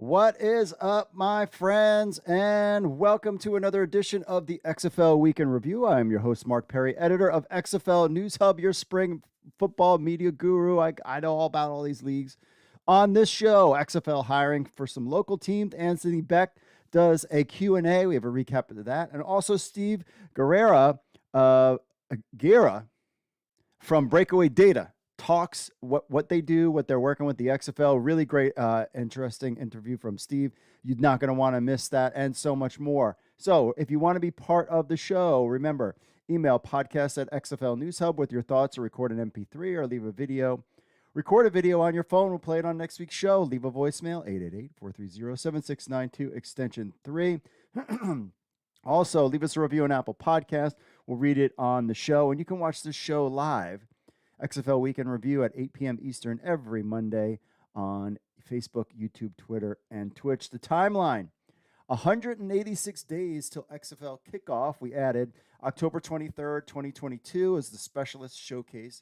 What is up, my friends, and welcome to another edition of the XFL Week in Review. I am your host, Mark Perry, editor of XFL News Hub, your spring football media guru. I know all about all these leagues. On this show, XFL hiring for some local teams. Anthony Becht does a Q&A. We have a recap of that. And also Steve Gera from Breakaway Data talks what they do, what they're working with the XFL. Really great, interesting interview from Steve. You're not going to want to miss that, and so much more. So if you want to be part of the show, remember, email podcast@XFL News Hub with your thoughts, or record an MP3 or leave a video. Record a video on your phone. We'll play it on next week's show. Leave a voicemail, 888-430-7692, extension 3. Also, leave us a review on Apple Podcast. We'll read it on the show, and you can watch this show live, XFL Week in Review, at 8 p.m. Eastern every Monday on Facebook, YouTube, Twitter, and Twitch. The timeline, 186 days till XFL kickoff. We added October 23rd, 2022 as the specialist showcase.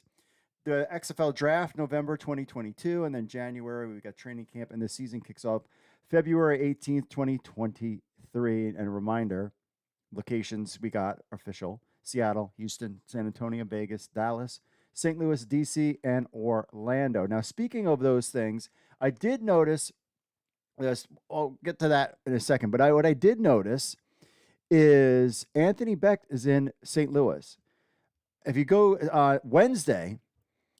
The XFL draft, November 2022, and then January, we got training camp, and the season kicks off February 18th, 2023. And a reminder, locations we got official: Seattle, Houston, San Antonio, Vegas, Dallas, St. Louis, DC, and Orlando. Now, speaking of those things, I did notice this. I'll get to that in a second. But what I did notice is Anthony Becht is in St. Louis. If you go Wednesday,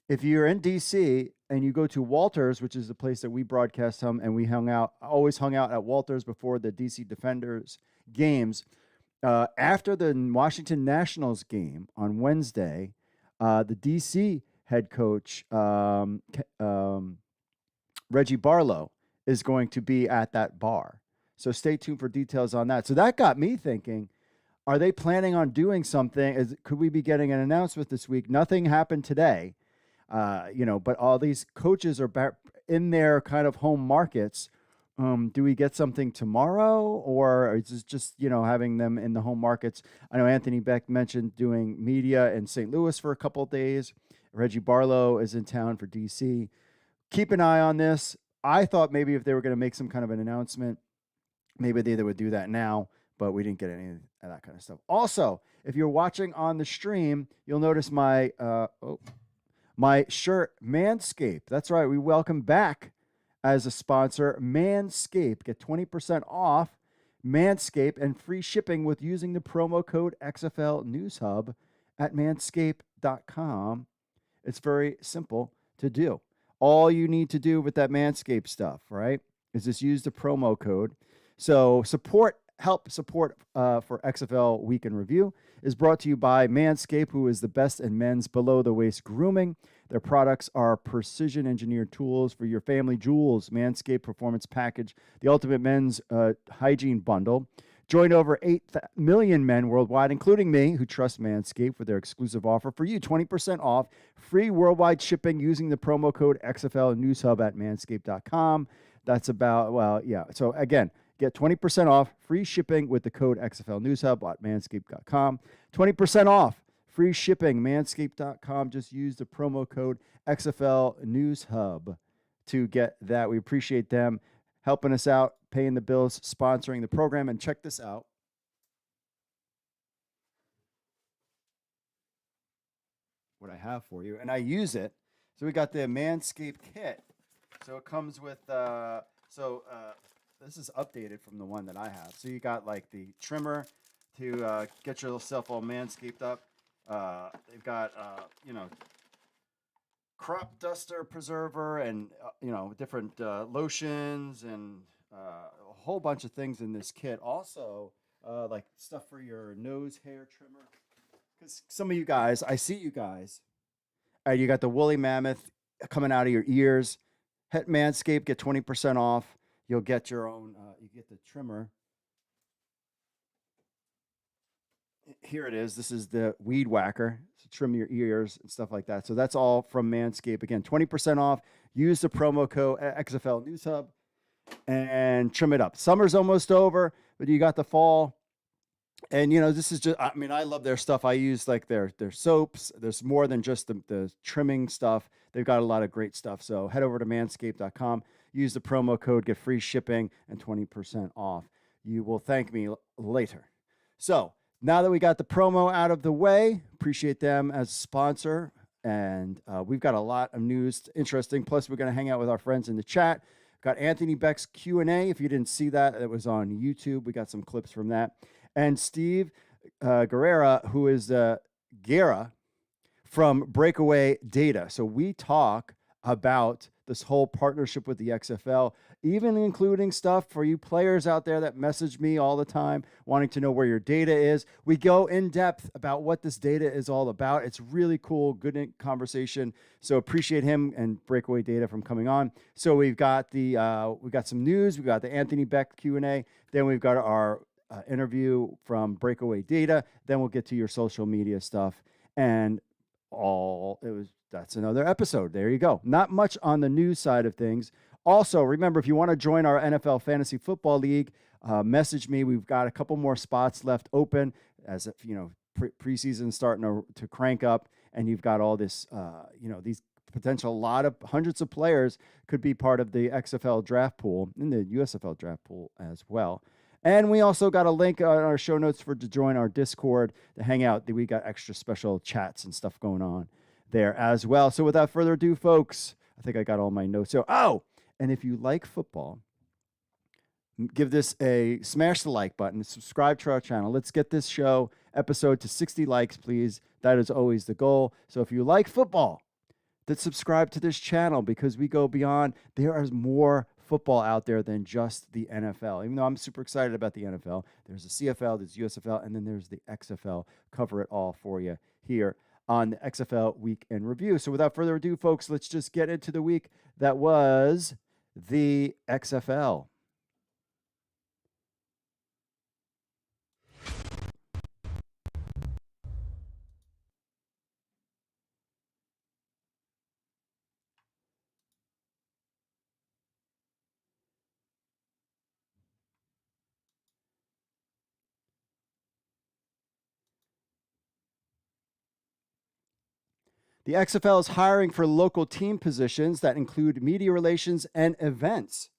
if you're in DC and you go to Walters, which is the place that we broadcast from, and we always hung out at Walters before the DC Defenders games. After the Washington Nationals game on Wednesday, the DC head coach, Reggie Barlow, is going to be at that bar. So stay tuned for details on that. So that got me thinking, are they planning on doing something? Could we be getting an announcement this week? Nothing happened today, but all these coaches are in their kind of home markets. Do we get something tomorrow, or is it just, having them in the home markets? I know Anthony Becht mentioned doing media in St. Louis for a couple of days. Reggie Barlow is in town for DC. Keep an eye on this. I thought maybe if they were going to make some kind of an announcement, maybe they would do that now, but we didn't get any of that kind of stuff. Also, if you're watching on the stream, you'll notice my shirt, Manscaped. That's right. We welcome back, as a sponsor, Manscaped. Get 20% off Manscaped and free shipping with using the promo code XFL News Hub at manscaped.com. It's very simple to do. All you need to do with that Manscaped stuff, right, is just use the promo code. So help support for XFL Week in Review is brought to you by Manscaped, who is the best in men's below-the-waist grooming. Their products are precision-engineered tools for your family jewels. Manscaped Performance Package, the ultimate men's hygiene bundle. Join over 8 million men worldwide, including me, who trust Manscaped, for their exclusive offer for you. 20% off, free worldwide shipping using the promo code XFL News Hub at manscaped.com. That's So again, get 20% off, free shipping with the code XFL News Hub at manscaped.com. 20% off, free shipping, manscaped.com. Just use the promo code XFL News Hub to get that. We appreciate them helping us out, paying the bills, sponsoring the program. And check this out. What I have for you, and I use it. So we got the Manscaped kit. So it comes with, this is updated from the one that I have. So you got like the trimmer to get yourself all manscaped up. They've got, crop duster preserver and, different lotions and a whole bunch of things in this kit. Also, like stuff for your nose hair trimmer. Because some of you guys, I see you guys, you got the woolly mammoth coming out of your ears. Hit Manscaped, get 20% off. You'll get your own, you get the trimmer. Here it is. This is the weed whacker to trim your ears and stuff like that. So that's all from Manscaped. Again, 20% off. Use the promo code XFL News Hub and trim it up. Summer's almost over, but you got the fall. And, this is just, I love their stuff. I use like their soaps. There's more than just the trimming stuff. They've got a lot of great stuff. So head over to manscaped.com. Use the promo code, get free shipping and 20% off. You will thank me later. So now that we got the promo out of the way, appreciate them as a sponsor. And we've got a lot of news, interesting. Plus, we're going to hang out with our friends in the chat. Got Anthony Becht's Q&A. If you didn't see that, it was on YouTube. We got some clips from that. And Steve Gera, who is Gera from Breakaway Data. So we talk about this whole partnership with the XFL, even including stuff for you players out there that message me all the time wanting to know where your data is. We go in depth about what this data is all about. It's really cool, good conversation. So appreciate him and Breakaway Data from coming on. So we've got we got some news. We got the Anthony Becht Q&A. Then we've got our interview from Breakaway Data. Then we'll get to your social media stuff and that's another episode. There you go. Not much on the news side of things. Also, remember, if you want to join our NFL Fantasy Football League, message me. We've got a couple more spots left open as if, preseason starting to crank up, and you've got all this, these potential hundreds of players could be part of the XFL draft pool and the USFL draft pool as well. And we also got a link on our show notes to join our Discord to hang out. We got extra special chats and stuff going on there as well. So without further ado, folks, I think I got all my notes. And if you like football, give this smash the like button, subscribe to our channel. Let's get this show episode to 60 likes, please. That is always the goal. So if you like football, then subscribe to this channel because we go beyond. There is more football out there than just the NFL. Even though I'm super excited about the NFL, there's the CFL, there's USFL, and then there's the XFL. Cover it all for you here on the XFL Week in Review. So without further ado, folks, let's just get into the week that was the XFL. The XFL is hiring for local team positions that include media relations and events.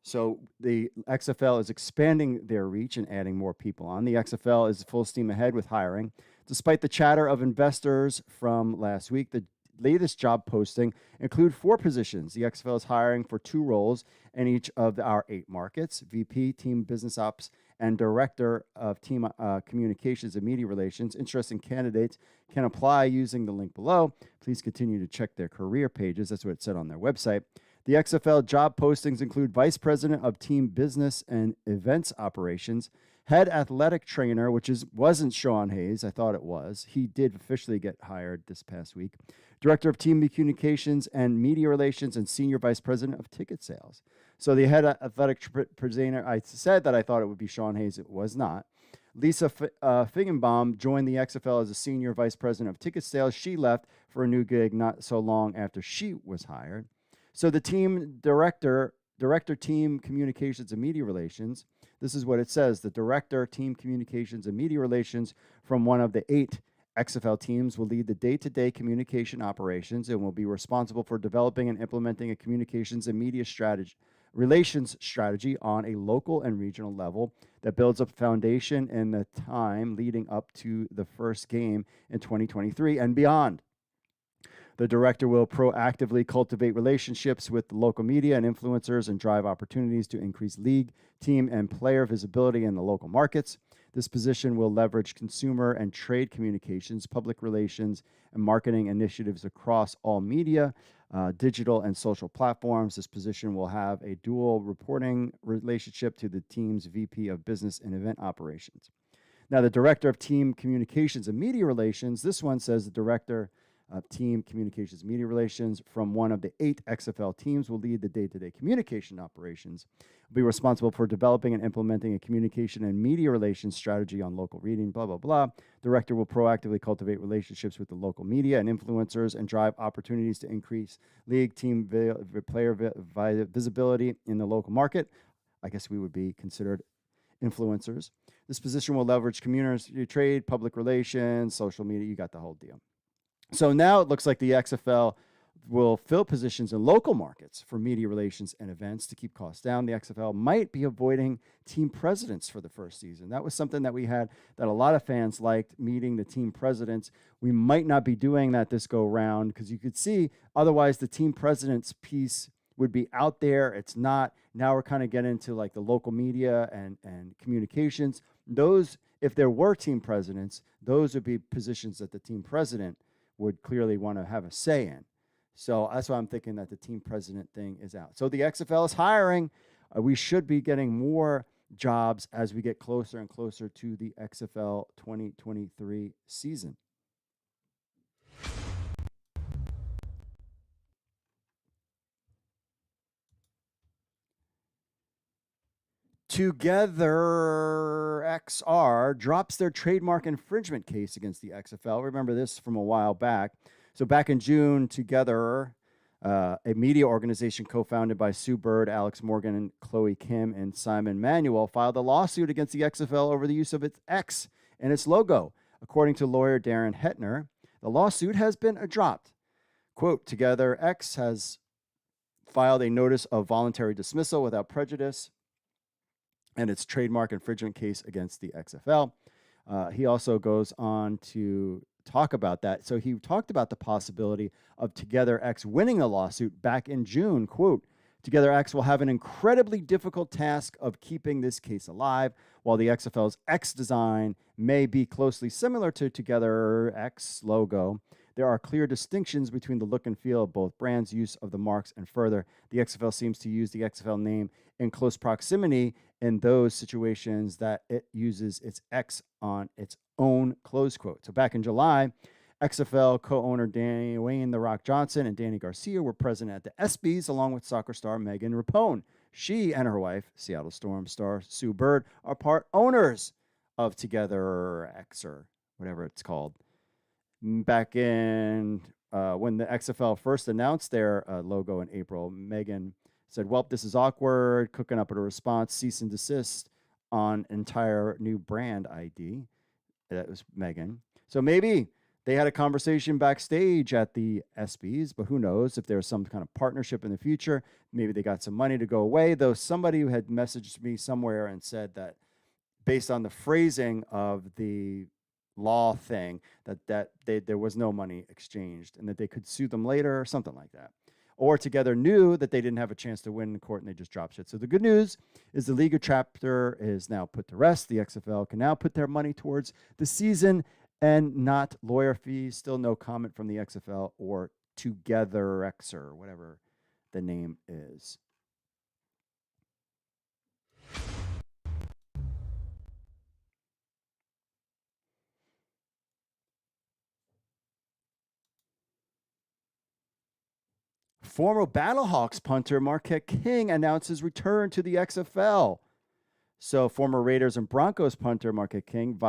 So the XFL is expanding their reach and adding more people on. The XFL is full steam ahead with hiring. Despite the chatter of investors from last week, the latest job posting include 4 positions. The XFL is hiring for 2 roles in each of our 8 markets: VP, Team Business Ops, and Director of Team Communications and Media Relations. Interesting candidates can apply using the link below. Please continue to check their career pages. That's what it said on their website. The XFL job postings include Vice President of Team Business and Events Operations, Head Athletic Trainer, which wasn't Sean Hayes. I thought it was. He did officially get hired this past week. Director of Team Communications and Media Relations, and Senior Vice President of Ticket Sales. So the Head Athletic Trainer, I said that I thought it would be Sean Hayes. It was not. Lisa Figgenbaum joined the XFL as a Senior Vice President of Ticket Sales. She left for a new gig not so long after she was hired. So the team director, Team Communications and Media Relations, this is what it says. The Director, Team Communications and Media Relations from one of the 8 XFL teams will lead the day-to-day communication operations and will be responsible for developing and implementing a communications and media relations strategy on a local and regional level that builds up foundation in the time leading up to the first game in 2023 and beyond. The director will proactively cultivate relationships with the local media and influencers and drive opportunities to increase league, team, and player visibility in the local markets. This position will leverage consumer and trade communications, public relations, and marketing initiatives across all media, digital, and social platforms. This position will have a dual reporting relationship to the team's VP of Business and Event Operations. Now, the Director of Team Communications and Media Relations, this one says the Director of Team Communications and Media Relations from one of the 8 XFL teams will lead the day-to-day communication operations, will be responsible for developing and implementing a communication and media relations strategy on local reading, blah, blah, blah. Director will proactively cultivate relationships with the local media and influencers and drive opportunities to increase league, team, player visibility in the local market. I guess we would be considered influencers. This position will leverage community trade, public relations, social media. You got the whole deal. So now it looks like the XFL will fill positions in local markets for media relations and events to keep costs down. The XFL might be avoiding team presidents for the first season. That was something that we had that a lot of fans liked, meeting the team presidents. We might not be doing that this go round because you could see otherwise the team presidents piece would be out there. It's not. Now we're kind of getting into like the local media and communications. Those, if there were team presidents, those would be positions that the team president would clearly want to have a say in. So that's why I'm thinking that the team president thing is out. So the XFL is hiring. We should be getting more jobs as we get closer and closer to the XFL 2023 season. Together XR drops their trademark infringement case against the XFL. Remember this from a while back. So back in June, Together, a media organization co-founded by Sue Bird, Alex Morgan, and Chloe Kim, and Simon Manuel, filed a lawsuit against the XFL over the use of its X in its logo. According to lawyer Darren Hetner, the lawsuit has been dropped. Quote, Together X has filed a notice of voluntary dismissal without prejudice and its trademark infringement case against the XFL. He also goes on to talk about that. So he talked about the possibility of Together X winning a lawsuit back in June. Quote, Together X will have an incredibly difficult task of keeping this case alive. While the XFL's X design may be closely similar to Together X logo, there are clear distinctions between the look and feel of both brands' use of the marks, and further, the XFL seems to use the XFL name in close proximity in those situations that it uses its X on its own, close quote. So back in July, XFL co-owner Dwayne "The Rock" Johnson and Danny Garcia were present at the ESPYs along with soccer star Megan Rapone. She and her wife, Seattle Storm star Sue Bird, are part owners of Together X, or whatever it's called. Back in when the XFL first announced their logo in April, Megan said, well, this is awkward, cooking up a response, cease and desist on entire new brand ID. That was Megan. So maybe they had a conversation backstage at the ESPYs, but who knows if there's some kind of partnership in the future. Maybe they got some money to go away, though somebody who had messaged me somewhere and said that based on the phrasing of the law thing, that there was no money exchanged and that they could sue them later or something like that. Or Together knew that they didn't have a chance to win in court and they just dropped shit. So the good news is the legal chapter is now put to rest. The XFL can now put their money towards the season and not lawyer fees. Still no comment from the XFL or Together X, or whatever the name is. Former Battlehawks punter Marquette King announces return to the XFL. So former Raiders and Broncos punter Marquette King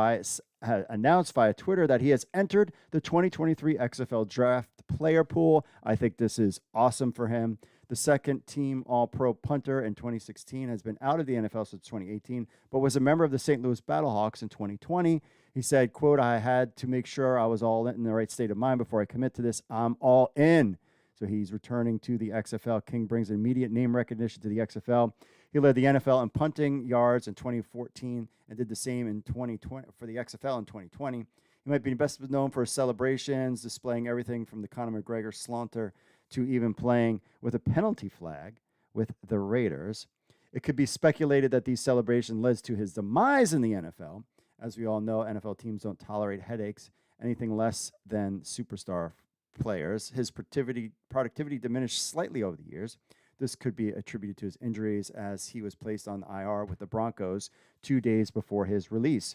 announced via Twitter that he has entered the 2023 XFL draft player pool. I think this is awesome for him. The second team All-Pro punter in 2016 has been out of the NFL since 2018, but was a member of the St. Louis Battlehawks in 2020. He said, quote, I had to make sure I was all in the right state of mind before I commit to this. I'm all in. So he's returning to the XFL. King brings immediate name recognition to the XFL. He led the NFL in punting yards in 2014 and did the same in 2020 for the XFL in 2020. He might be best known for his celebrations, displaying everything from the Conor McGregor slaughter to even playing with a penalty flag with the Raiders. It could be speculated that these celebrations led to his demise in the NFL. As we all know, NFL teams don't tolerate headaches, anything less than superstar players. His productivity diminished slightly over the years. This could be attributed to his injuries, as he was placed on IR with the Broncos 2 days before his release.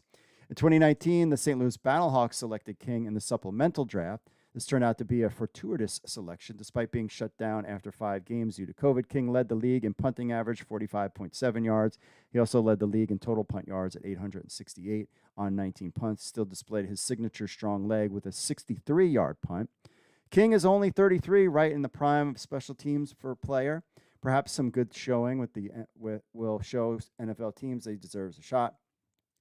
In 2019, the St. Louis Battlehawks selected King in the supplemental draft. This turned out to be a fortuitous selection. Despite being shut down after 5 games due to COVID, King led the league in punting average, 45.7 yards. He also led the league in total punt yards at 868 on 19 punts. Still displayed his signature strong leg with a 63-yard punt. King is only 33, right in the prime of special teams for a player. Perhaps some good showing will show NFL teams that he deserves a shot.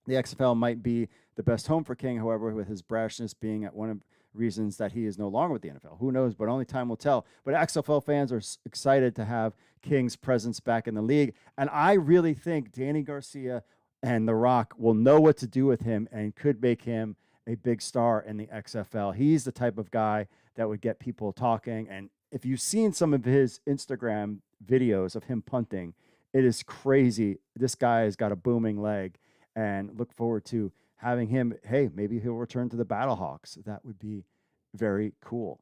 The XFL might be the best home for King, however, with his brashness being at one of reasons that he is no longer with the NFL. Who knows? But only time will tell. But XFL fans are excited to have King's presence back in the league. And I really think Danny Garcia and The Rock will know what to do with him and could make him a big star in the XFL. He's the type of guy that would get people talking. And if you've seen some of his Instagram videos of him punting, it is crazy. This guy has got a booming leg, and look forward to having him. Hey, maybe he'll return to the Battlehawks. That would be very cool.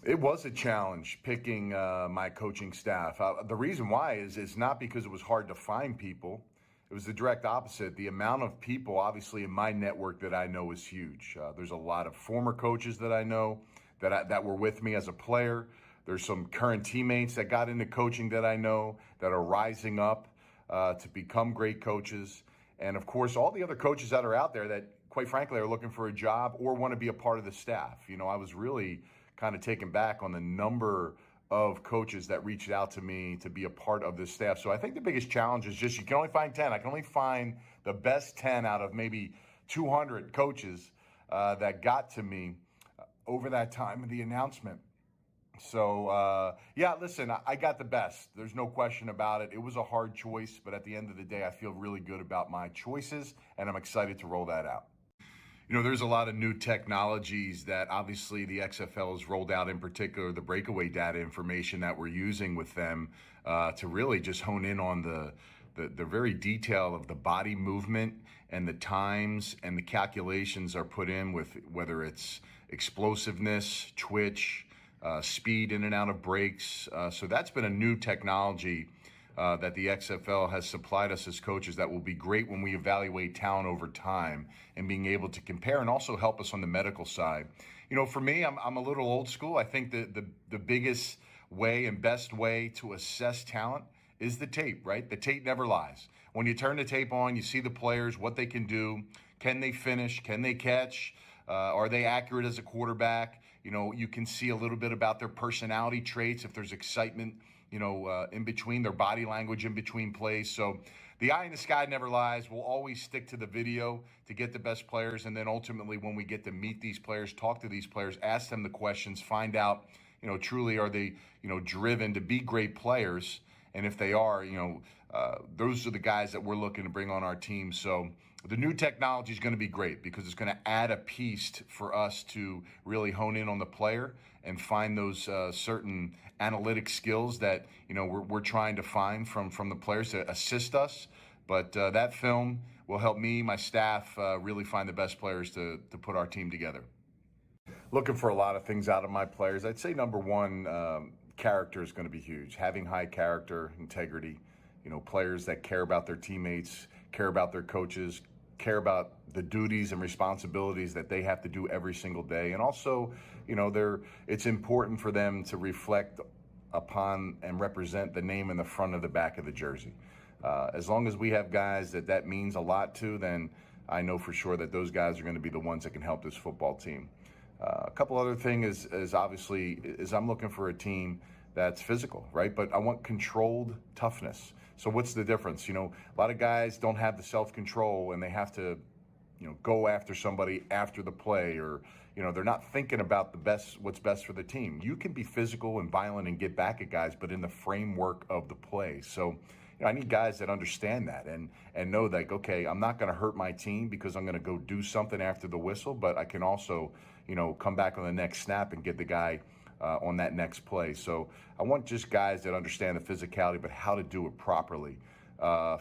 It was a challenge picking my coaching staff. The reason why is not because it was hard to find people. It was the direct opposite. The amount of people, obviously, in my network that I know is huge. There's a lot of former coaches that I know that were with me as a player. There's some current teammates that got into coaching that I know that are rising up to become great coaches. And, of course, all the other coaches that are out there that, quite frankly, are looking for a job or want to be a part of the staff. You know, I was really kind of taken back on the number of coaches that reached out to me to be a part of this staff. So I think the biggest challenge is just you can only find 10. I can only find the best 10 out of maybe 200 coaches that got to me over that time of the announcement. So, yeah, listen, I got the best. There's no question about it. It was a hard choice, but at the end of the day, I feel really good about my choices, and I'm excited to roll that out. You know, there's a lot of new technologies that obviously the XFL has rolled out, in particular the breakaway data information that we're using with them to really just hone in on the very detail of the body movement and the times, and the calculations are put in with whether it's explosiveness, twitch, speed in and out of breaks. So that's been a new technology that the XFL has supplied us as coaches that will be great when we evaluate talent over time and being able to compare and also help us on the medical side. You know, for me, I'm a little old school. I think that the biggest way and best way to assess talent is the tape, right? The tape never lies. When you turn the tape on, you see the players, what they can do. Can they finish? Can they catch? Are they accurate as a quarterback? You know, you can see a little bit about their personality traits, if there's excitement, you know, in between, their body language in between plays. So the eye in the sky never lies. We'll always stick to the video to get the best players. And then ultimately, when we get to meet these players, talk to these players, ask them the questions, find out, you know, truly are they, you know, driven to be great players? And if they are, you know, those are the guys that we're looking to bring on our team. So the new technology is going to be great because it's going to add a piece for us to really hone in on the player and find those certain analytic skills that, you know, we're trying to find from the players to assist us. But that film will help me, my staff, really find the best players to put our team together. Looking for a lot of things out of my players. I'd say number one, character is going to be huge. Having high character, integrity, you know, players that care about their teammates, care about their coaches, care about the duties and responsibilities that they have to do every single day. And also, you know, it's important for them to reflect upon and represent the name in the front of the back of the jersey. As long as we have guys that means a lot to, then I know for sure that those guys are going to be the ones that can help this football team. A couple other things is obviously I'm looking for a team that's physical, right? But I want controlled toughness. So what's the difference? You know, a lot of guys don't have the self-control and they have to, you know, go after somebody after the play, or, you know, they're not thinking about what's best for the team. You can be physical and violent and get back at guys, but in the framework of the play. So, you know, I need guys that understand that and know that, okay, I'm not going to hurt my team because I'm going to go do something after the whistle, but I can also, you know, come back on the next snap and get the guy on that next play. So I want just guys that understand the physicality, but how to do it properly.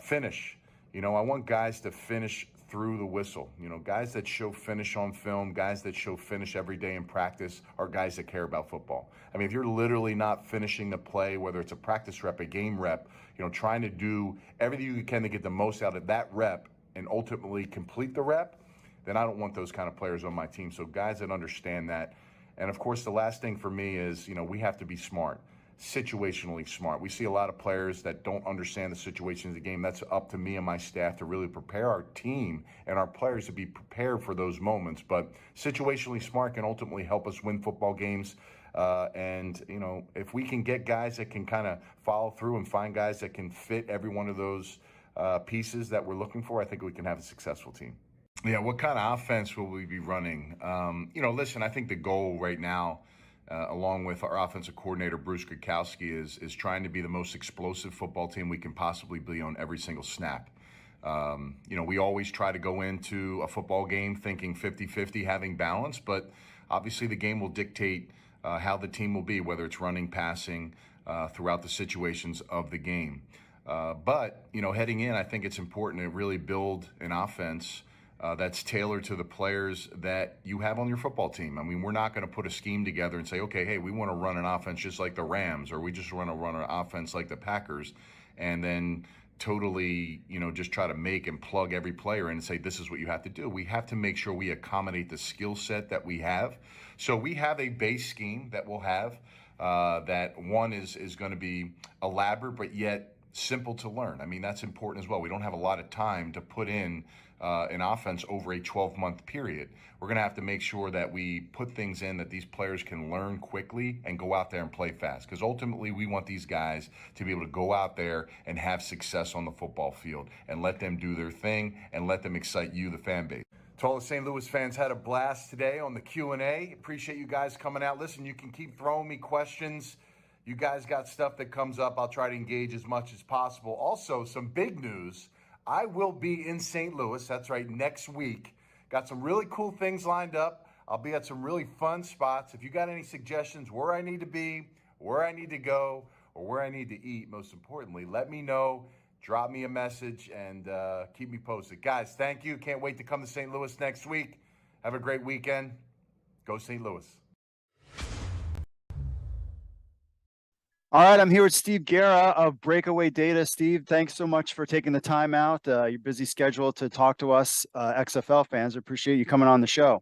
Finish. You know, I want guys to finish through the whistle. You know, guys that show finish on film, guys that show finish every day in practice are guys that care about football. I mean, if you're literally not finishing the play, whether it's a practice rep, a game rep, you know, trying to do everything you can to get the most out of that rep and ultimately complete the rep, then I don't want those kind of players on my team. So guys that understand that. And of course, the last thing for me is, you know, we have to be smart, situationally smart. We see a lot of players that don't understand the situations of the game. That's up to me and my staff to really prepare our team and our players to be prepared for those moments. But situationally smart can ultimately help us win football games. And, you know, if we can get guys that can kind of follow through and find guys that can fit every one of those pieces that we're looking for, I think we can have a successful team. Yeah, what kind of offense will we be running? Listen, I think the goal right now, along with our offensive coordinator Bruce Kukowski, is trying to be the most explosive football team we can possibly be on every single snap. We always try to go into a football game thinking 50-50, having balance, but obviously the game will dictate how the team will be, whether it's running, passing, throughout the situations of the game. But heading in, I think it's important to really build an offense that's tailored to the players that you have on your football team. I mean, we're not going to put a scheme together and say, okay, hey, we want to run an offense just like the Rams, or we just want to run an offense like the Packers, and then totally, just try to make and plug every player in and say, this is what you have to do. We have to make sure we accommodate the skill set that we have. So we have a base scheme that we'll have that one is going to be elaborate, but yet simple to learn. I mean, that's important as well. We don't have a lot of time to put in an offense over a 12-month period. We're going to have to make sure that we put things in that these players can learn quickly and go out there and play fast. Because ultimately, we want these guys to be able to go out there and have success on the football field and let them do their thing and let them excite you, the fan base. To all the St. Louis fans, had a blast today on the Q&A. Appreciate you guys coming out. Listen, you can keep throwing me questions. You guys got stuff that comes up. I'll try to engage as much as possible. Also, some big news. I will be in St. Louis. That's right, next week. Got some really cool things lined up. I'll be at some really fun spots. If you got any suggestions where I need to be, where I need to go, or where I need to eat, most importantly, let me know. Drop me a message and keep me posted. Guys, thank you. Can't wait to come to St. Louis next week. Have a great weekend. Go St. Louis. All right, I'm here with Steve Gera of Breakaway Data. Steve, thanks so much for taking the time out, your busy schedule to talk to us XFL fans. I appreciate you coming on the show.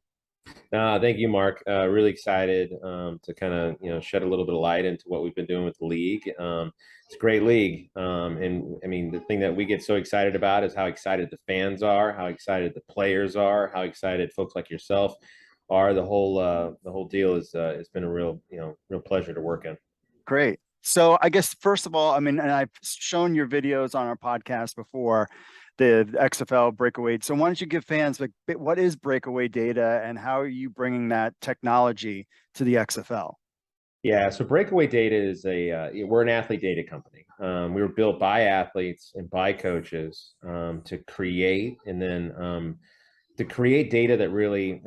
Thank you, Mark. Really excited to kind of shed a little bit of light into what we've been doing with the league. It's a great league, and I mean the thing that we get so excited about is how excited the fans are, how excited the players are, how excited folks like yourself are. The whole deal is it's been a real pleasure to work in. Great. So I guess first of all, I mean, and I've shown your videos on our podcast before, the XFL Breakaway. So why don't you give fans like what is Breakaway Data and how are you bringing that technology to the XFL? Yeah, so Breakaway Data is we're an athlete data company. We were built by athletes and by coaches to create data that really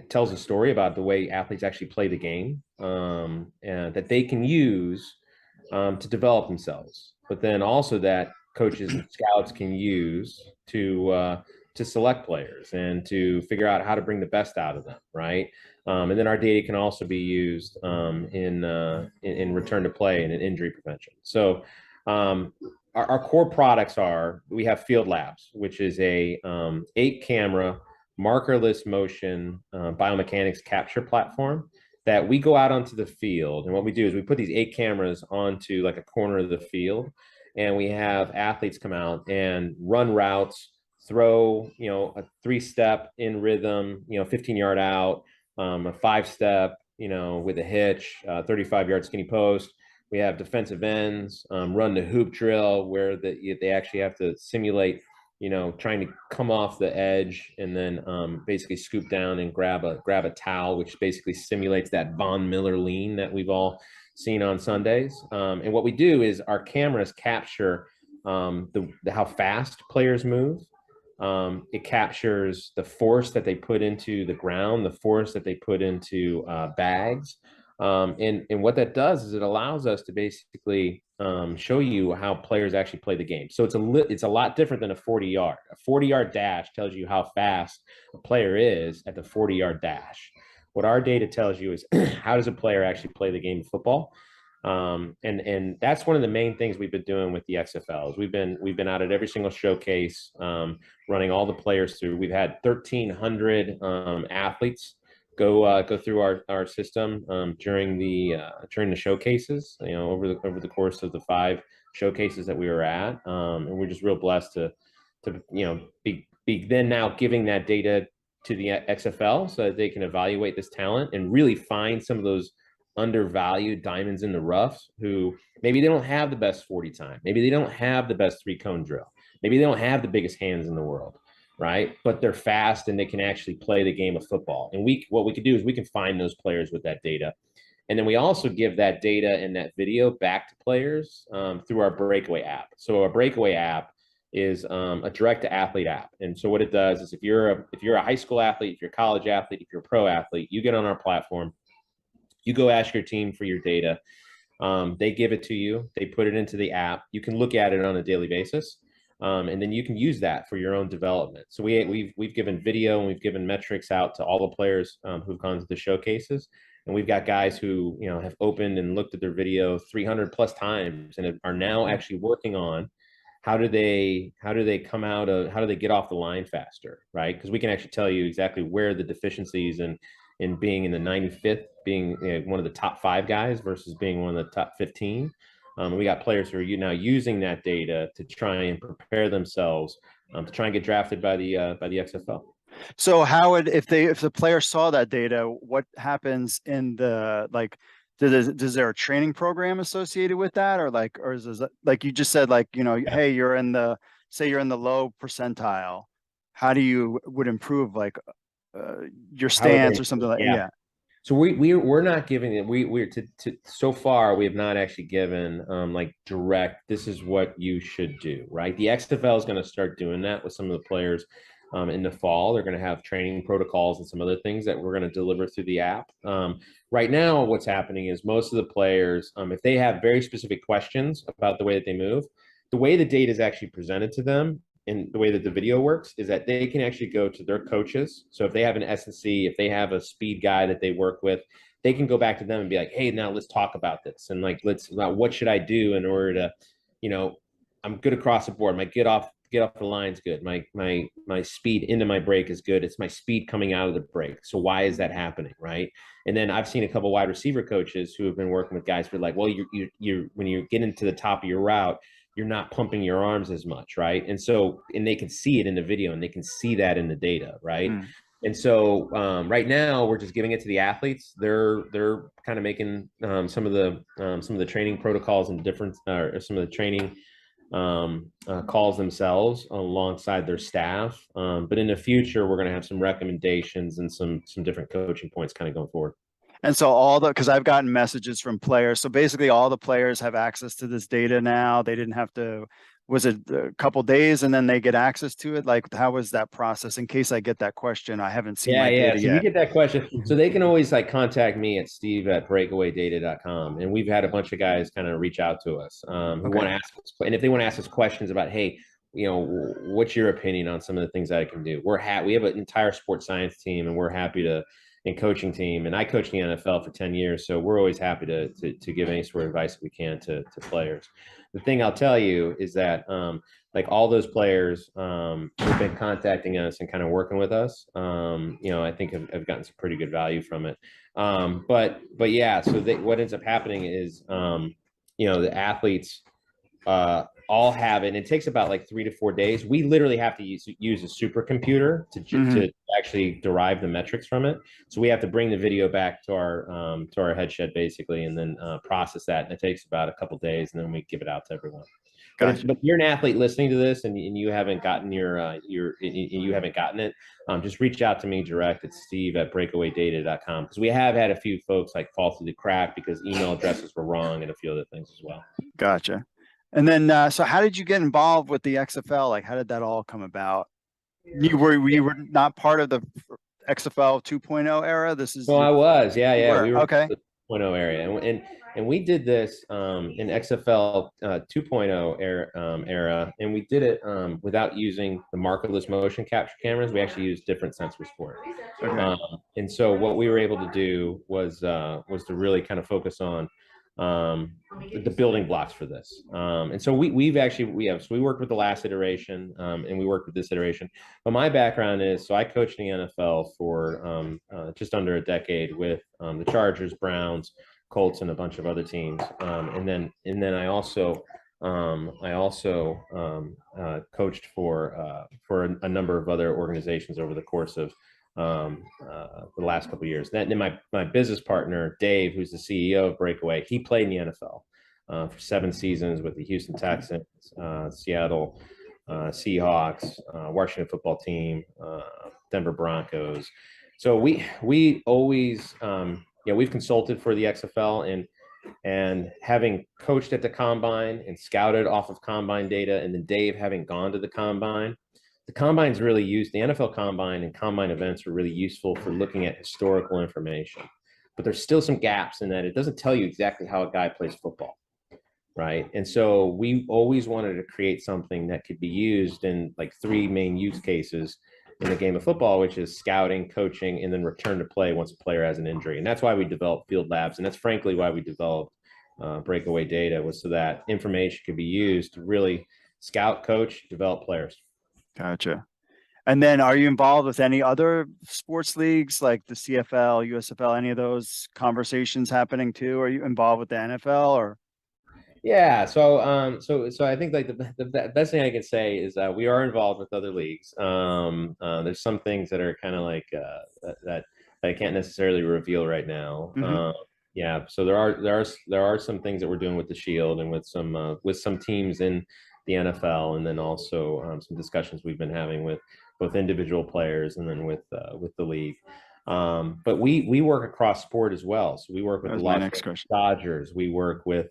tells a story about the way athletes actually play the game, and that they can use to develop themselves, but then also that coaches and scouts can use to select players and to figure out how to bring the best out of them, right? And then our data can also be used in return to play and in injury prevention. So our core products we have Field Labs, which is a 8-camera markerless motion biomechanics capture platform that we go out onto the field. And what we do is we put these 8 cameras onto like a corner of the field, and we have athletes come out and run routes, throw, a 3-step in rhythm, 15-yard out, a 5-step, with a hitch, 35-yard skinny post. We have defensive ends, run the hoop drill where they actually have to simulate trying to come off the edge and then basically scoop down and grab a towel, which basically simulates that Von Miller lean that we've all seen on Sundays. And what we do is our cameras capture how fast players move. It captures the force that they put into the ground, the force that they put into bags. And what that does is it allows us to basically show you how players actually play the game. So it's a lot different than a 40-yard. A 40-yard dash tells you how fast a player is at the 40-yard dash. What our data tells you is how does a player actually play the game of football? And that's one of the main things we've been doing with the XFLs. We've been out at every single showcase, running all the players through. We've had 1,300 athletes go through our system during the showcases, over the course of the 5 showcases that we were at, and we're just real blessed to be then now giving that data to the XFL so that they can evaluate this talent and really find some of those undervalued diamonds in the rough who maybe they don't have the best 40 time, maybe they don't have the best 3-cone drill, Maybe they don't have the biggest hands in the world, right? But they're fast and they can actually play the game of football. And what we can do is we can find those players with that data. And then we also give that data and that video back to players through our Breakaway app. So our Breakaway app is a direct to athlete app. And so what it does is if you're a high school athlete, if you're a college athlete, if you're a pro athlete, you get on our platform, you go ask your team for your data. They give it to you. They put it into the app. You can look at it on a daily basis. And then you can use that for your own development. So we've given video and we've given metrics out to all the players who've gone to the showcases. And we've got guys who, have opened and looked at their video 300 plus times and are now actually working on how do they get off the line faster, right? Because we can actually tell you exactly where the deficiencies and in being in the 95th, being one of the top 5 guys versus being one of the top 15. We got players who are now using that data to try and prepare themselves to try and get drafted by the XFL. So how would if the player saw that data, what happens in the does there a training program associated with that, or is it like you just said, hey, you're in the low percentile, how do you would improve your stance or something like yeah. So we're not giving it. We're so far we have not actually given direct. This is what you should do, right? The XFL is going to start doing that with some of the players in the fall. They're going to have training protocols and some other things that we're going to deliver through the app. Right now, what's happening is most of the players, if they have very specific questions about the way that they move, the way the data is actually presented to them and the way that the video works is that they can actually go to their coaches. So if they have an S&C, if they have a speed guy that they work with, they can go back to them and be like, hey, now let's talk about this. And what should I do in order to, I'm good across the board. My get off the line's good. My speed into my break is good. It's my speed coming out of the break. So why is that happening, right? And then I've seen a couple wide receiver coaches who have been working with guys who are like, well, you're when you get into the top of your route, you're not pumping your arms as much, right? And they can see it in the video and they can see that in the data, right? And so right now we're just giving it to the athletes. They're kind of making some of the training protocols and some of the training calls themselves alongside their staff. But in the future, we're going to have some recommendations and some different coaching points kind of going forward. And so because I've gotten messages from players. So basically all the players have access to this data now. They didn't have to, was it a couple days and then they get access to it? Like, how was that process? In case I get that question, I haven't seen my data so yet. You get that question. So they can always contact me at steve@breakawaydata.com. And we've had a bunch of guys kind of reach out to us who want to ask us, and if they want to ask us questions about, hey, what's your opinion on some of the things that I can do? We have an entire sports science team and we're happy to, and coaching team. And I coached in the NFL for 10 years. So we're always happy to give any sort of advice that we can to players. The thing I'll tell you is that all those players who've been contacting us and kind of working with us, I think have gotten some pretty good value from it. But yeah, so what ends up happening is, the athletes all have it. And it takes about 3 to 4 days. We literally have to use a supercomputer to actually derive the metrics from it. So we have to bring the video back to our head shed basically, and then process that. And it takes about a couple days, and then we give it out to everyone. Gotcha. But if you're an athlete listening to this and you haven't gotten you haven't gotten it, just reach out to me direct at steve@breakawaydata.com, because we have had a few folks fall through the crack because email addresses were wrong and a few other things as well. Gotcha. And then, so how did you get involved with the XFL? How did that all come about? You were not part of the XFL 2.0 era. I was, yeah. We were okay. The 2.0 area, and we did this in XFL 2.0 era, and we did it without using the markerless motion capture cameras. We actually used different sensors for it. Okay. And so what we were able to do was to really kind of focus on the building blocks for this. And so we worked with the last iteration and we worked with this iteration. But my background is, so I coached in the NFL for just under a decade with the Chargers, Browns, Colts, and a bunch of other teams. And then I also coached for a number of other organizations over the course of the last couple of years. Then my business partner, Dave, who's the CEO of Breakaway, he played in the NFL for 7 seasons with the Houston Texans, Seattle Seahawks, Washington football team, Denver Broncos. So we always, we've consulted for the XFL, and having coached at the combine and scouted off of combine data, and then Dave having gone to the combine's really used. The NFL combine and combine events are really useful for looking at historical information, but there's still some gaps in that it doesn't tell you exactly how a guy plays football. Right. And so we always wanted to create something that could be used in like three main use cases in the game of football, which is scouting, coaching, and then return to play once a player has an injury. And that's why we developed Field Labs. And that's frankly why we developed Breakaway Data, was so that information could be used to really scout, coach, develop players. Gotcha. And then are you involved with any other sports leagues like the CFL, USFL, any of those conversations happening too? Are you involved with the NFL or? Yeah, so I think like the best thing I can say is that we are involved with other leagues. There's some things that are kind of like that I can't necessarily reveal right now. Mhm. Yeah, so there are some things that we're doing with the Shield and with some teams in the NFL, and then also some discussions we've been having with both individual players and then with the league. But we work across sport as well. So we work with That the was my Los next Angeles question. Dodgers. We work with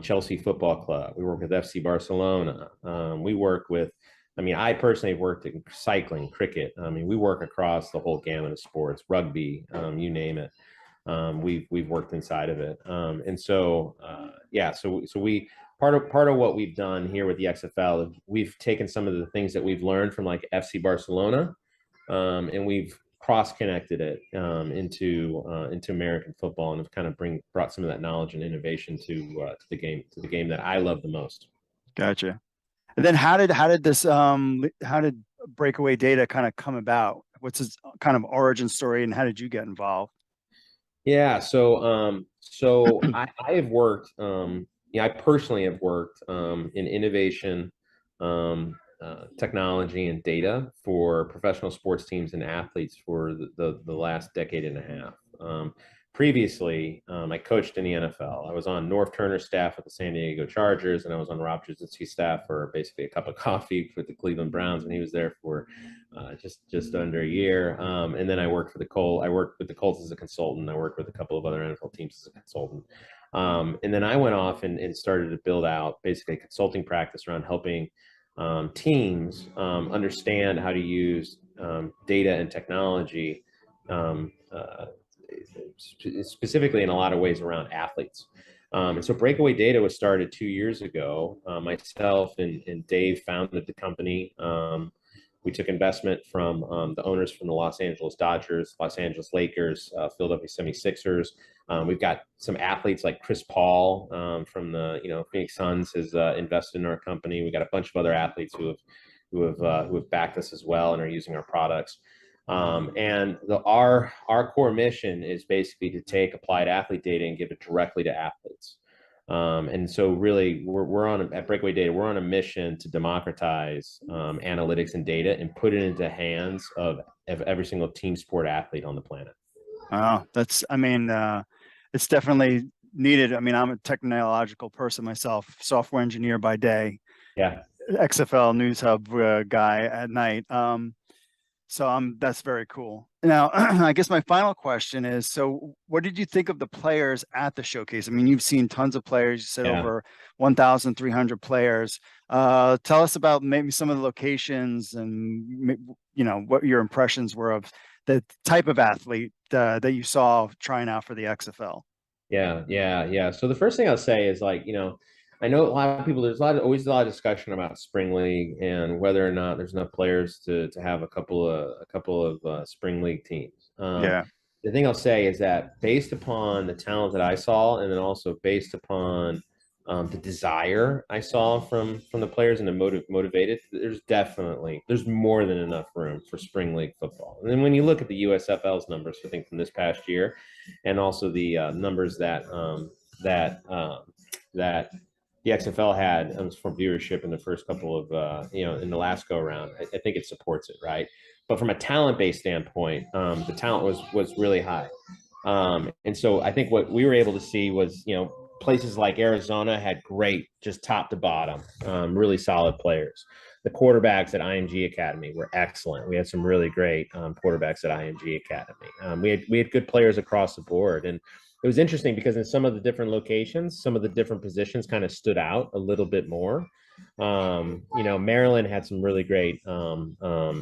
Chelsea Football Club. We work with FC Barcelona. We work with, I mean, I personally have worked in cycling, cricket. I mean, we work across the whole gamut of sports, rugby, you name it. We've worked inside of it. And so, so we part of what we've done here with the XFL, we've taken some of the things that we've learned from like FC Barcelona, and we've cross-connected it into American football, and have kind of brought some of that knowledge and innovation to the game that I love the most. Gotcha. And then how did this how did Breakaway Data kind of come about? What's its kind of origin story and how did you get involved? Yeah, so I have worked, I personally have worked in innovation, technology, and data for professional sports teams and athletes for the last decade and a half. Previously, I coached in the NFL. I was on North Turner's staff at the San Diego Chargers, and I was on Rob Jasinski's staff for basically a cup of coffee for the Cleveland Browns, and he was there for just under a year. And then I worked with the Colts as a consultant. I worked with a couple of other NFL teams as a consultant. And then I went off and started to build out basically a consulting practice around helping teams understand how to use data and technology, specifically in a lot of ways around athletes. And so Breakaway Data was started 2 years ago. Myself and Dave founded the company. We took investment from the owners from the Los Angeles Dodgers, Los Angeles Lakers, Philadelphia 76ers. We've got some athletes like Chris Paul from the Phoenix Suns has invested in our company. We got a bunch of other athletes who have backed us as well and are using our products. And our core mission is basically to take applied athlete data and give it directly to athletes. And so really at Breakaway Data, we're on a mission to democratize analytics and data and put it into the hands of every single team sport athlete on the planet. Oh, it's definitely needed. I mean, I'm a technological person myself, software engineer by day. Yeah. XFL News Hub guy at night. So that's very cool. Now, I guess my final question is, so what did you think of the players at the showcase? I mean, you've seen tons of players. You said over 1,300 players. Tell us about maybe some of the locations and, what your impressions were of the type of athlete that you saw trying out for the XFL. Yeah. So the first thing I'll say is I know a lot of people, there's always a lot of discussion about spring league and whether or not there's enough players to have a couple of spring league teams. Yeah. The thing I'll say is that based upon the talent that I saw, and then also based upon the desire I saw from the players and the motivated, there's more than enough room for spring league football. And then when you look at the USFL's numbers, I think from this past year, and also the numbers that the XFL had for viewership in the first couple of in the last go around, I think it supports it, right? But from a talent-based standpoint, the talent was really high, and so I think what we were able to see was places like Arizona had great, just top to bottom, really solid players. The quarterbacks at IMG Academy were excellent. We had some really great quarterbacks at IMG Academy. We had good players across the board, and it was interesting because in some of the different locations, some of the different positions kind of stood out a little bit more. Maryland had some really great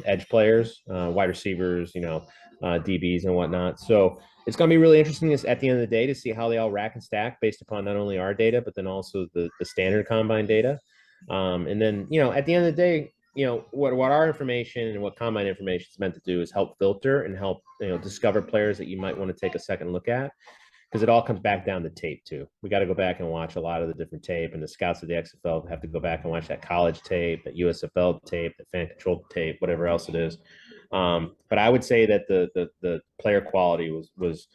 edge players, wide receivers, DBs and whatnot. So it's going to be really interesting at the end of the day to see how they all rack and stack based upon not only our data, but then also the standard combine data. And then, at the end of the day, what our information and what combine information is meant to do is help filter and help, discover players that you might want to take a second look at. Because it all comes back down to tape too. We got to go back and watch a lot of the different tape, and the scouts of the XFL have to go back and watch that college tape, that USFL tape, that fan control tape, whatever else it is. But I would say that the player quality was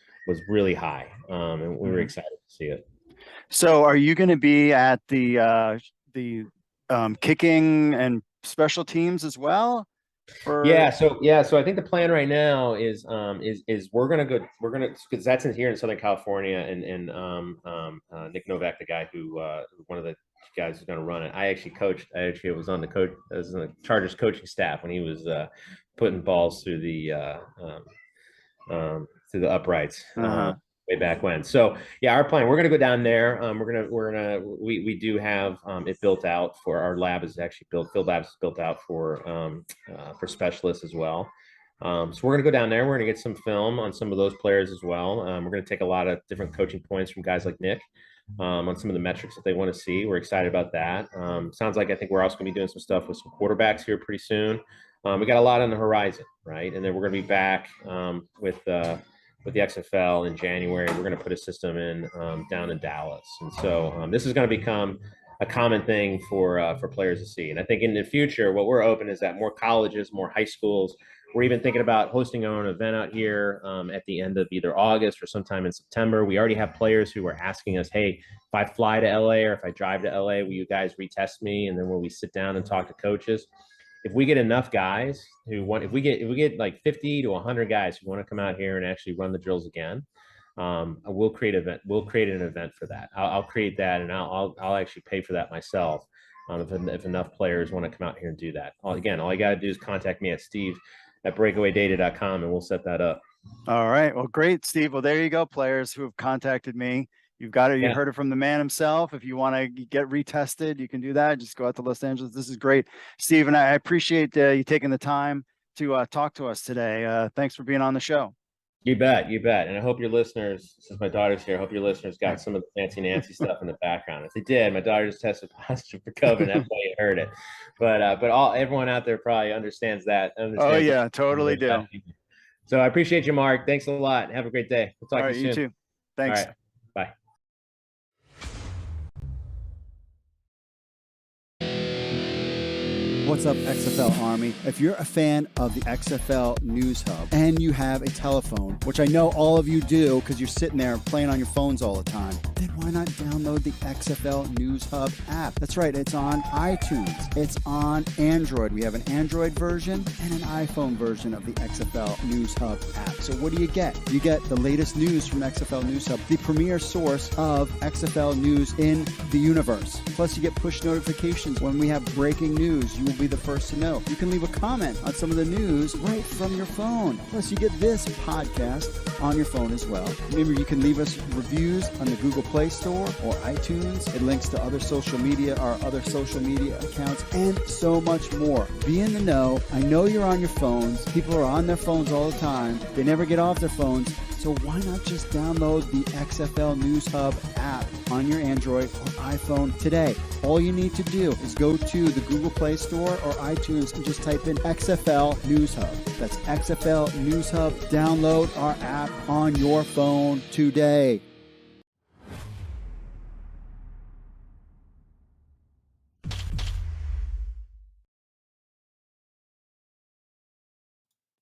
really high, and we were excited to see it. So, are you going to be at the kicking and special teams as well? Yeah, so I think the plan right now is we're gonna because that's in here in Southern California, and Nick Novak, the guy who one of the guys who's gonna run it. I actually was on the Chargers coaching staff when he was putting balls through the uprights. Way back when. So yeah, our plan, we're going to go down there. We do have it built out for our lab is actually field labs is built out for specialists as well. So we're going to go down there. We're going to get some film on some of those players as well. We're going to take a lot of different coaching points from guys like Nick on some of the metrics that they want to see. We're excited about that. Sounds like I think we're also going to be doing some stuff with some quarterbacks here pretty soon. We got a lot on the horizon, right? And then we're going to be back with the XFL in January. We're going to put a system in down in Dallas. And so this is going to become a common thing for players to see. And I think in the future, what we're open is that more colleges, more high schools, we're even thinking about hosting our own event out here at the end of either August or sometime in September. We already have players who are asking us, hey, if I fly to LA or if I drive to LA, will you guys retest me? And then when we sit down and talk to coaches, if we get enough guys if we get like 50 to 100 guys who want to come out here and actually run the drills again, we'll create an event for that. I'll create that, and I'll actually pay for that myself. If enough players want to come out here and do that. All you got to do is contact me at steve@breakawaydata.com, and we'll set that up. All right. Well, great, Steve. Well, there you go, players who have contacted me. You've got it. You heard it from the man himself. If you want to get retested, you can do that. Just go out to Los Angeles. This is great, Steve, and I appreciate you taking the time to talk to us today. Thanks for being on the show. You bet. And I hope your listeners, since my daughter's here, I hope your listeners got some of the fancy Nancy stuff in the background. If they did, my daughter just tested positive for COVID. That's why you heard it. But everyone out there probably understands that. Oh yeah, totally do. So I appreciate you, Mark. Thanks a lot. Have a great day. We'll talk to you soon. You too. Thanks. All right. Bye. What's up, XFL Army? If you're a fan of the XFL News Hub and you have a telephone, which I know all of you do because you're sitting there playing on your phones all the time, then why not download the XFL News Hub app? That's right, it's on iTunes. It's on Android. We have an Android version and an iPhone version of the XFL News Hub app. So what do you get? You get the latest news from XFL News Hub, the premier source of XFL news in the universe. Plus, you get push notifications when we have breaking news. You will be the first to know. You can leave a comment on some of the news right from your phone. Plus, you get this podcast on your phone as well. Remember, you can leave us reviews on the Google Play Store or iTunes. It links to other social media, our other social media accounts, and so much more. Be in the know. I know you're on your phones. People are on their phones all the time. They never get off their phones. So why not just download the XFL News Hub app on your Android or iPhone today? All you need to do is go to the Google Play Store or iTunes and just type in XFL News Hub. That's XFL News Hub. Download our app on your phone today.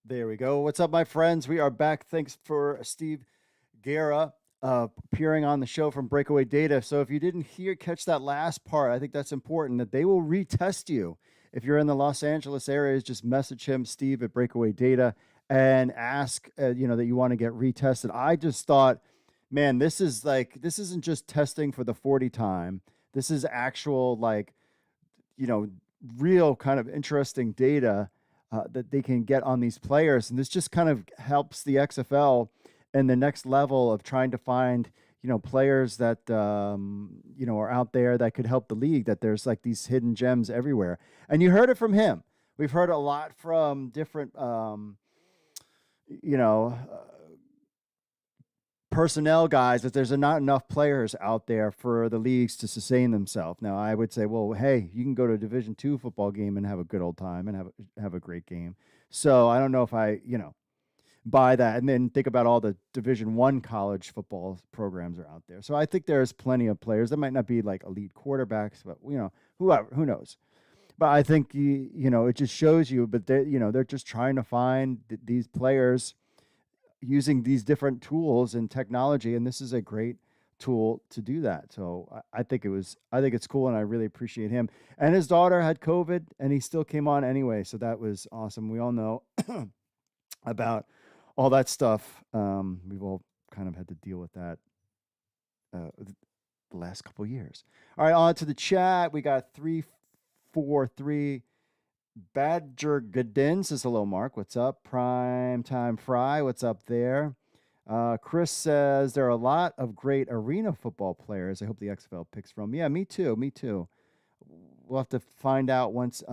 There we go. What's up, my friends? We are back. Thanks for Steve Gera appearing on the show from Breakaway Data. So if you didn't catch that last part, I think that's important, that they will retest you. If you're in the Los Angeles area, just message him, Steve at Breakaway Data, and ask, that you want to get retested. I just thought, man, this isn't just testing for the 40 time. This is actual, real kind of interesting data that they can get on these players, and this just kind of helps the XFL and the next level of trying to find players that are out there that could help the league. That there's like these hidden gems everywhere, and you heard it from him. We've heard a lot from different you know personnel guys that there's not enough players out there for the leagues to sustain themselves. Now, I would say, well, hey, you can go to a Division II football game and have a good old time and have a great game. So I don't know if I, buy that. And then think about all the Division I college football programs are out there. So I think there's plenty of players that might not be like elite quarterbacks, but who knows. But I think it just shows you. But they're just trying to find these players using these different tools and technology, and this is a great tool to do that. So I think it's cool, and I really appreciate him. And his daughter had COVID, and he still came on anyway, so that was awesome. We all know about all that stuff. We've all kind of had to deal with that the last couple of years. All right, on to the chat. We got 343. Badger Goodin says, hello, Mark. What's up? Prime Time Fry. What's up there? Chris says, there are a lot of great arena football players. I hope the XFL picks from. Yeah, me too. We'll have to find out once.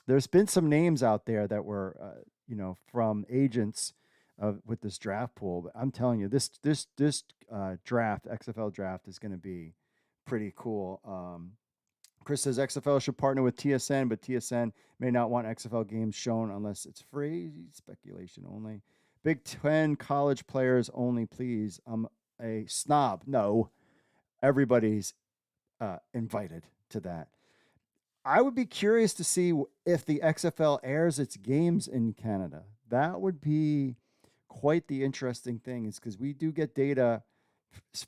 There's been some names out there that were, from agents with this draft pool. But I'm telling you, this draft, XFL draft, is going to be pretty cool. Chris says XFL should partner with TSN, but TSN may not want XFL games shown unless it's free. Speculation only. Big Ten college players only, please. I'm a snob. No, everybody's invited to that. I would be curious to see if the XFL airs its games in Canada. That would be quite the interesting thing, is because we do get data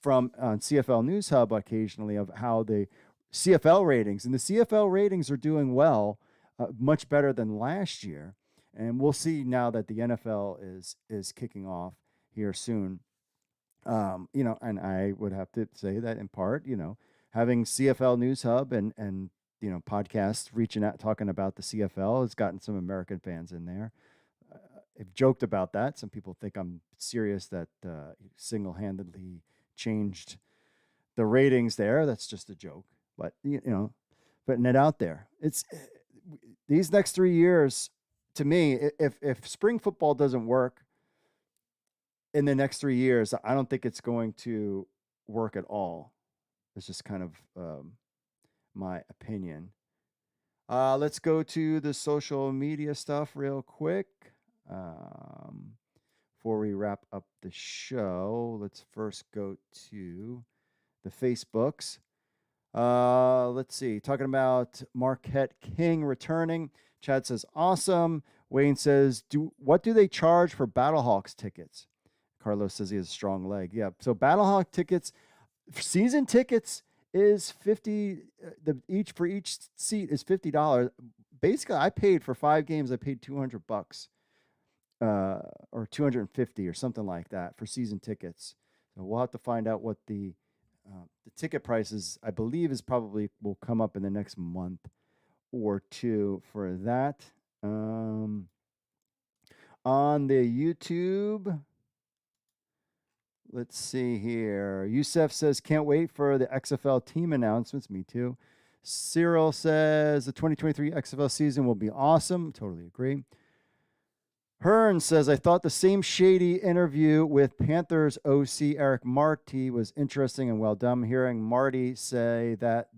from on CFL News Hub occasionally of how the CFL ratings, and the CFL ratings are doing well, much better than last year. And we'll see now that the NFL is kicking off here soon. And I would have to say that in part, having CFL News Hub and podcasts reaching out, talking about the CFL has gotten some American fans in there. I've joked about that. Some people think I'm serious that single-handedly changed the ratings there. That's just a joke. But, putting it out there. It's these next 3 years, to me, if spring football doesn't work in the next 3 years, I don't think it's going to work at all. It's just kind of my opinion. Let's go to the social media stuff real quick. Before we wrap up the show, let's first go to the Facebooks. Let's see. Talking about Marquette King returning. Chad says, awesome. Wayne says, what do they charge for Battlehawks tickets? Carlos says he has a strong leg. Yeah. So Battlehawk tickets, season tickets is 50. For each seat is $50. Basically, I paid for 5 games. I paid $200, or $250 or something like that for season tickets. So we'll have to find out what the ticket prices, I believe, will come up in the next month or two for that. On the YouTube, let's see here. Youssef says, can't wait for the XFL team announcements. Me too. Cyril says, the 2023 XFL season will be awesome. Totally agree. Hearn says, I thought the same shady interview with Panthers OC Eric Marty was interesting and well done. Hearing Marty say that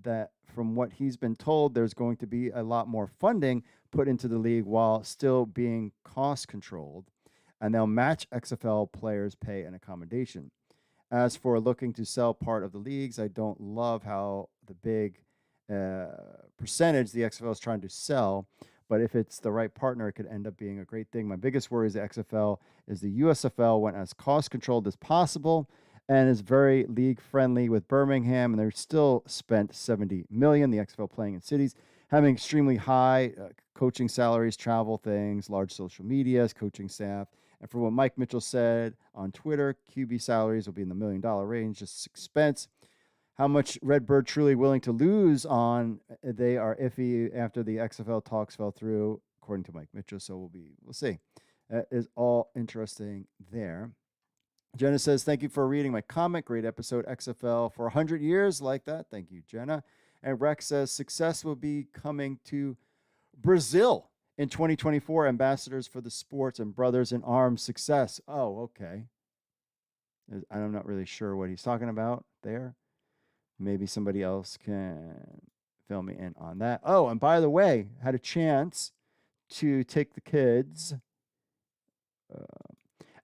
from what he's been told, there's going to be a lot more funding put into the league while still being cost controlled, and they'll match XFL players' pay and accommodation. As for looking to sell part of the leagues, I don't love how the big percentage the XFL is trying to sell. But if it's the right partner, it could end up being a great thing. My biggest worry is the XFL is the USFL went as cost controlled as possible and is very league friendly with Birmingham, and they're still spent $70 million. The XFL playing in cities having extremely high coaching salaries, travel things, large social medias, coaching staff. And for what Mike Mitchell said on Twitter, QB salaries will be in the $1 million range, just expense. How much Redbird truly willing to lose on? They are iffy after the XFL talks fell through, according to Mike Mitchell. So we'll see. That is all interesting there. Jenna says, thank you for reading my comic. Great episode, XFL for 100 years. Like that. Thank you, Jenna. And Rex says, success will be coming to Brazil in 2024. Ambassadors for the sports and brothers in arms success. Oh, okay. I'm not really sure what he's talking about there. Maybe somebody else can fill me in on that. Oh, and by the way, had a chance to take the kids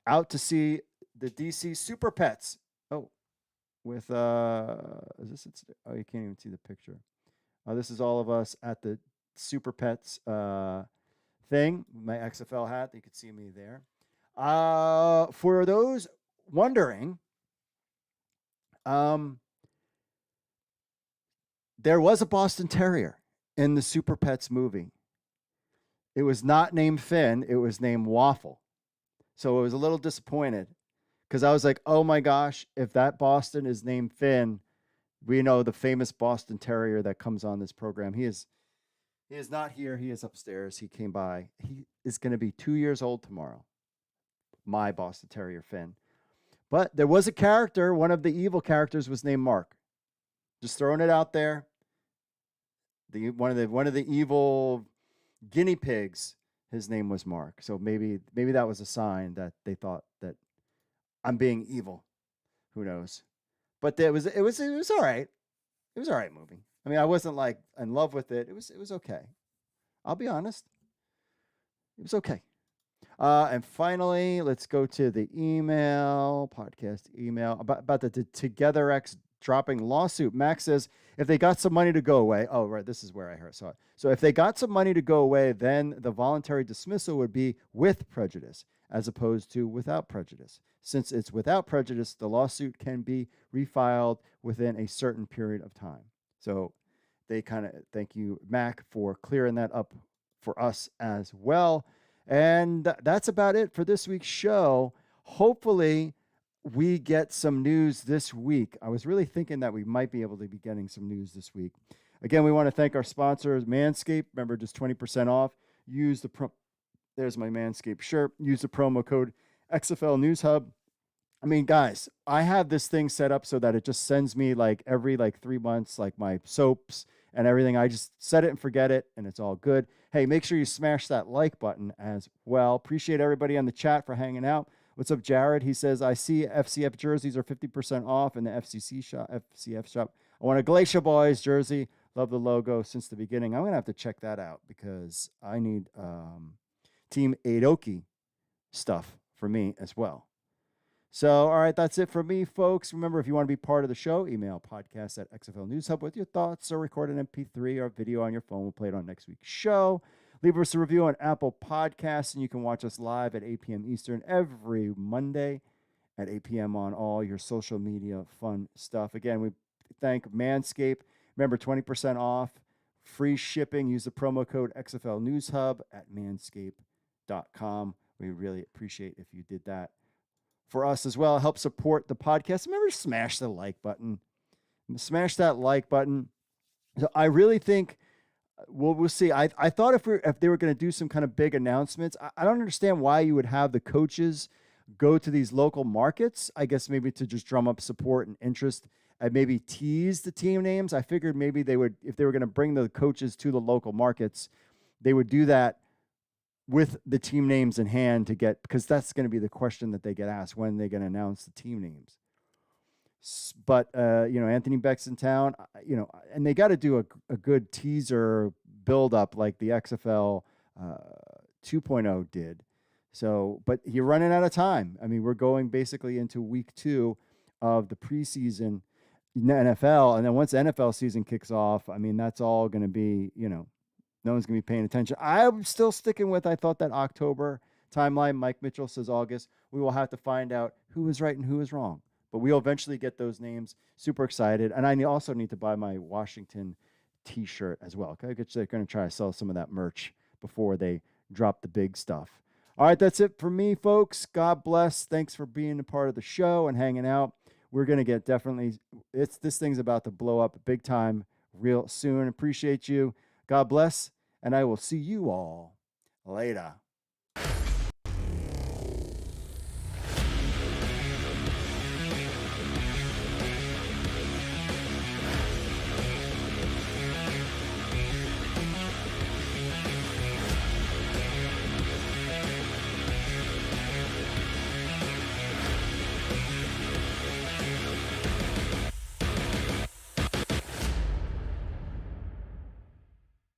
out to see the DC Super Pets. Oh, with is this? Oh, you can't even see the picture. This is all of us at the Super Pets thing. My XFL hat. You could see me there. For those wondering, there was a Boston Terrier in the Super Pets movie. It was not named Finn. It was named Waffle. So I was a little disappointed because I was like, oh my gosh, if that Boston is named Finn, we know the famous Boston Terrier that comes on this program. He is not here. He is upstairs. He came by. He is going to be 2 years old tomorrow. My Boston Terrier, Finn. But there was a character. One of the evil characters was named Mark. Just throwing it out there. One of the evil guinea pigs, his name was Mark. So maybe that was a sign that they thought that I'm being evil. Who knows? But it was all right. It was all right movie. I mean, I wasn't like in love with it. It was okay. I'll be honest. It was okay. And finally, let's go to the podcast email about the TogetherX dropping lawsuit. Max says, if they got some money to go away, oh, right, this is where I saw it. So if they got some money to go away, then the voluntary dismissal would be with prejudice as opposed to without prejudice. Since it's without prejudice, the lawsuit can be refiled within a certain period of time. So they thank you, Mac, for clearing that up for us as well. And that's about it for this week's show. Hopefully, we get some news this week. I was really thinking that we might be able to be getting some news this week. Again, we want to thank our sponsors, Manscaped. Remember, just 20% off. There's my Manscaped shirt. Use the promo code XFL News Hub. I mean, guys, I have this thing set up so that it just sends me every 3 months, my soaps and everything. I just set it and forget it, and it's all good. Hey, make sure you smash that like button as well. Appreciate everybody on the chat for hanging out. What's up, Jared? He says, I see FCF jerseys are 50% off in the FCF shop. I want a Glacier Boys jersey. Love the logo since the beginning. I'm going to have to check that out because I need Team Aoki stuff for me as well. So, all right, that's it for me, folks. Remember, if you want to be part of the show, email podcast at XFL News Hub with your thoughts or record an MP3 or video on your phone. We'll play it on next week's show. Leave us a review on Apple Podcasts, and you can watch us live at 8 p.m. Eastern every Monday at 8 p.m. on all your social media fun stuff. Again, we thank Manscaped. Remember, 20% off, free shipping. Use the promo code XFL News Hub at manscaped.com. We really appreciate if you did that for us as well. Help support the podcast. Remember, smash the like button. Smash that like button. So I really think we'll see. I thought if they were going to do some kind of big announcements, I don't understand why you would have the coaches go to these local markets. I guess maybe to just drum up support and interest and maybe tease the team names. I figured maybe they would, if they were going to bring the coaches to the local markets, they would do that with the team names in hand because that's going to be the question that they get asked when they're going to announce the team names. But, Anthony Becht's in town, and they got to do a good teaser build up like the XFL 2.0 did. So, but you're running out of time. I mean, we're going basically into week 2 of the preseason NFL. And then once the NFL season kicks off, I mean, that's all going to be, no one's going to be paying attention. I'm still sticking with, I thought that October timeline. Mike Mitchell says August. We will have to find out who is right and who is wrong. But we'll eventually get those names. Super excited. And I also need to buy my Washington t-shirt as well. Okay, they're going to try to sell some of that merch before they drop the big stuff. All right, that's it for me, folks. God bless. Thanks for being a part of the show and hanging out. we're going to get definitely, this thing's about to blow up big time real soon. Appreciate you. God bless. And I will see you all later.